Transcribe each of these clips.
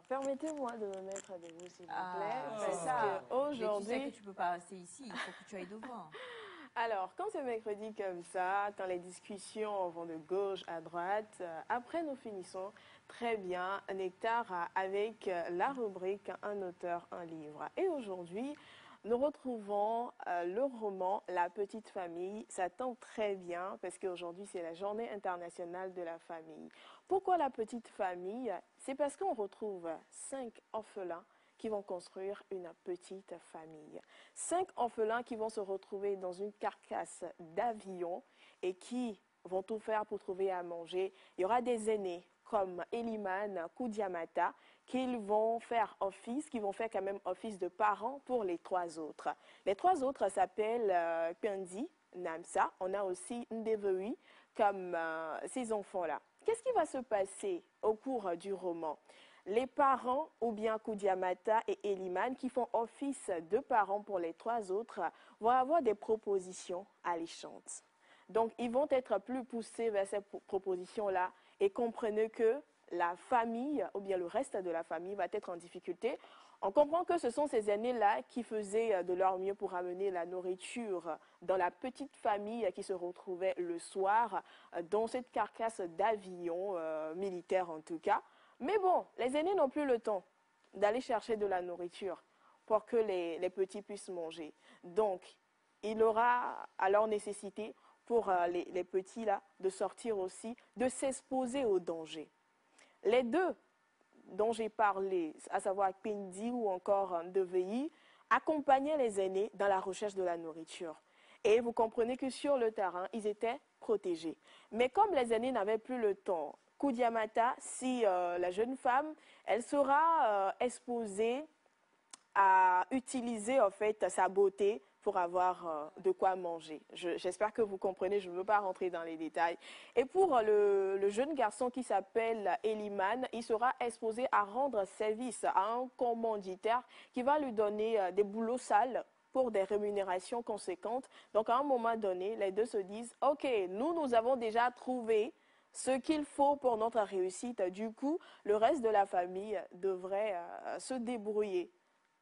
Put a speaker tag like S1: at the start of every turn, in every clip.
S1: permettez-moi de me mettre de vous, s'il vous plaît,
S2: c'est
S1: parce
S2: ça.
S1: qu'aujourd'hui...
S2: Mais tu sais que tu ne peux pas rester ici, il faut que tu ailles devant.
S1: Alors, quand c'est mercredi comme ça, quand les discussions vont de gauche à droite, après nous finissons très bien Nectar avec la rubrique Un auteur, un livre. Et aujourd'hui, nous retrouvons le roman La petite famille. Ça tombe très bien parce qu'aujourd'hui, c'est la journée internationale de la famille. Pourquoi la petite famille? C'est parce qu'on retrouve 5 orphelins qui vont construire une petite famille. 5 orphelins qui vont se retrouver dans une carcasse d'avion et qui vont tout faire pour trouver à manger. Il y aura des aînés comme Eliman, Koudiamata, qui vont faire quand même office de parents pour les 3 autres. Les 3 autres s'appellent Pendi, Namsa, on a aussi Ndeveui comme ces enfants-là. Qu'est-ce qui va se passer au cours du roman? Les parents, ou bien Koudiamata et Eliman, qui font office de parents pour les 3 autres, vont avoir des propositions alléchantes. Donc, ils vont être plus poussés vers ces propositions-là et comprenez que la famille, ou bien le reste de la famille, va être en difficulté. On comprend que ce sont ces aînés-là qui faisaient de leur mieux pour amener la nourriture dans la petite famille qui se retrouvait le soir dans cette carcasse d'avion militaire en tout cas. Mais bon, les aînés n'ont plus le temps d'aller chercher de la nourriture pour que les petits puissent manger. Donc, il aura alors nécessité pour les petits là de sortir aussi, de s'exposer au danger. Les 2 dont j'ai parlé, à savoir Pendi ou encore Ndeveyi, accompagnaient les aînés dans la recherche de la nourriture. Et vous comprenez que sur le terrain, ils étaient protégés. Mais comme les aînés n'avaient plus le temps, Koudiamata, si la jeune femme, elle sera exposée à utiliser en fait sa beauté pour avoir de quoi manger. J'espère que vous comprenez, je ne veux pas rentrer dans les détails. Et pour le jeune garçon qui s'appelle Eliman, il sera exposé à rendre service à un commanditaire qui va lui donner des boulots sales pour des rémunérations conséquentes. Donc à un moment donné, les 2 se disent, OK, nous avons déjà trouvé ce qu'il faut pour notre réussite. Du coup, le reste de la famille devrait se débrouiller.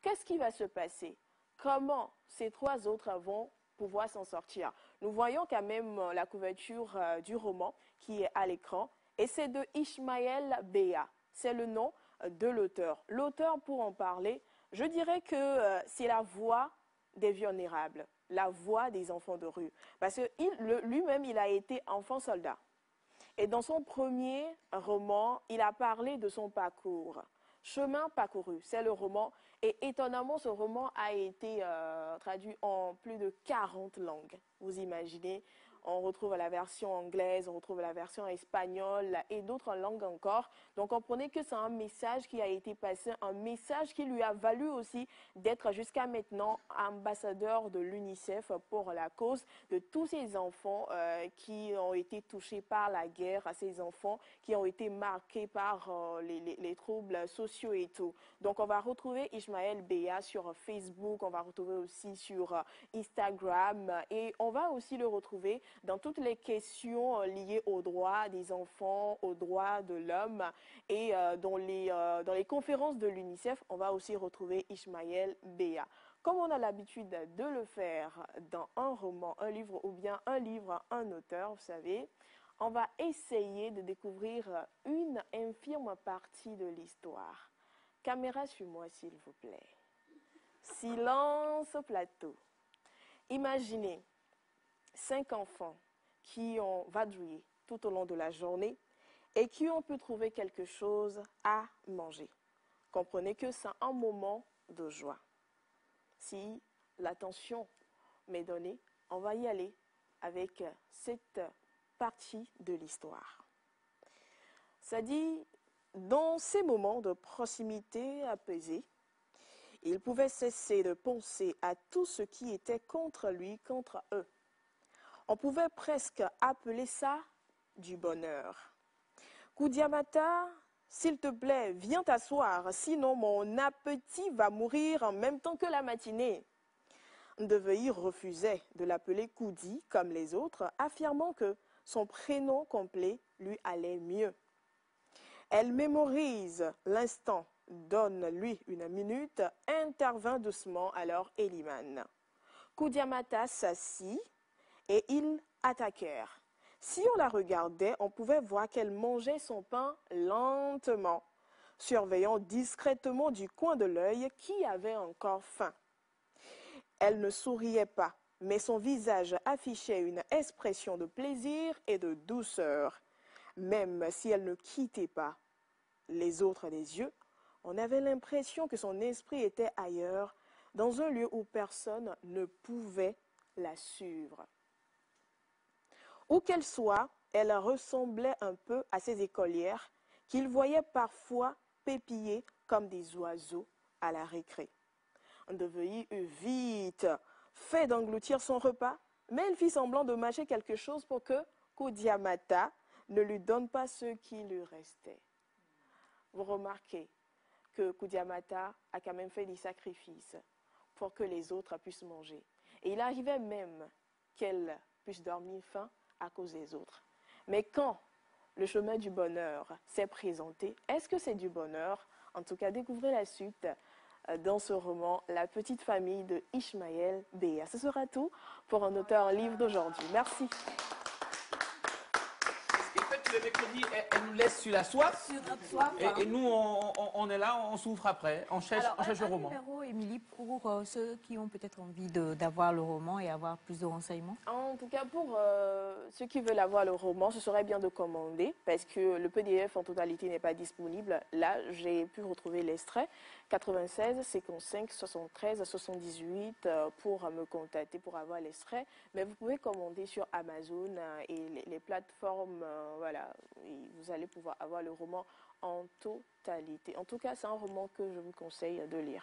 S1: Qu'est-ce qui va se passer? Comment ces 3 autres vont pouvoir s'en sortir? Nous voyons quand même la couverture du roman qui est à l'écran et c'est de Ismaël Béa. C'est le nom de l'auteur. L'auteur, pour en parler, je dirais que c'est la voix des vulnérables, la voix des enfants de rue. Parce que lui-même, il a été enfant soldat. Et dans son premier roman, il a parlé de son parcours. Chemin parcouru, c'est le roman. Et étonnamment, ce roman a été traduit en plus de 40 langues. Vous imaginez, on retrouve la version anglaise, on retrouve la version espagnole et d'autres langues encore. Donc comprenez que c'est un message qui a été passé, un message qui lui a valu aussi d'être jusqu'à maintenant ambassadeur de l'UNICEF pour la cause de tous ces enfants qui ont été touchés par la guerre, à ces enfants qui ont été marqués par les troubles sociaux et tout. Donc on va retrouver Ismaël Béa sur Facebook, on va retrouver aussi sur Instagram et on va aussi le retrouver dans toutes les questions liées aux droits des enfants, aux droits de l'homme et dans les conférences de l'UNICEF, on va aussi retrouver Ismaël Béa. Comme on a l'habitude de le faire dans un roman, un livre ou bien un livre, un auteur, vous savez, on va essayer de découvrir une infime partie de l'histoire. Caméra sur moi, s'il vous plaît. Silence au plateau. Imaginez 5 enfants qui ont vadrouillé tout au long de la journée et qui ont pu trouver quelque chose à manger. Comprenez que c'est un moment de joie. Si l'attention m'est donnée, on va y aller avec cette partie de l'histoire. Ça dit, dans ces moments de proximité apaisée, il pouvait cesser de penser à tout ce qui était contre lui, contre eux. On pouvait presque appeler ça du bonheur. Koudiamata, s'il te plaît, viens t'asseoir, sinon mon appétit va mourir en même temps que la matinée. Ndeveyi refusait de l'appeler Koudi comme les autres, affirmant que son prénom complet lui allait mieux. Elle mémorise l'instant donne-lui une minute, intervint doucement alors Eliman. Koudiamata s'assit et ils attaquèrent. Si on la regardait, on pouvait voir qu'elle mangeait son pain lentement, surveillant discrètement du coin de l'œil qui avait encore faim. Elle ne souriait pas, mais son visage affichait une expression de plaisir et de douceur. Même si elle ne quittait pas les autres des yeux, on avait l'impression que son esprit était ailleurs, dans un lieu où personne ne pouvait la suivre. Où qu'elle soit, elle ressemblait un peu à ces écolières qu'il voyait parfois pépiller comme des oiseaux à la récré. Deveuille eut vite fait d'engloutir son repas, mais elle fit semblant de mâcher quelque chose pour que Koudiamata ne lui donne pas ce qui lui restait. Vous remarquez que Koudiamata a quand même fait des sacrifices pour que les autres puissent manger. Et il arrivait même qu'elle puisse dormir faim à cause des autres. Mais quand le chemin du bonheur s'est présenté, est-ce que c'est du bonheur? En tout cas, découvrez la suite dans ce roman, La petite famille de Ishmael Béa. Ce sera tout pour un auteur livre d'aujourd'hui. Merci.
S3: Ce qui fait que le mercredi, elle nous laisse sur la soif.
S2: Sur notre soif.
S3: Et nous, on est là, on souffre après. On cherche le roman.
S2: Numéro, Émilie, pour ceux qui ont peut-être envie d'avoir le roman et avoir plus de renseignements.
S1: En tout cas, pour ceux qui veulent avoir le roman, ce serait bien de commander parce que le PDF en totalité n'est pas disponible. Là, j'ai pu retrouver l'extrait 96 55 73 78 pour me contacter pour avoir l'extrait. Mais vous pouvez commander sur Amazon et les plateformes, voilà, et vous allez pouvoir avoir le roman en totalité. En tout cas, c'est un roman que je vous conseille de lire.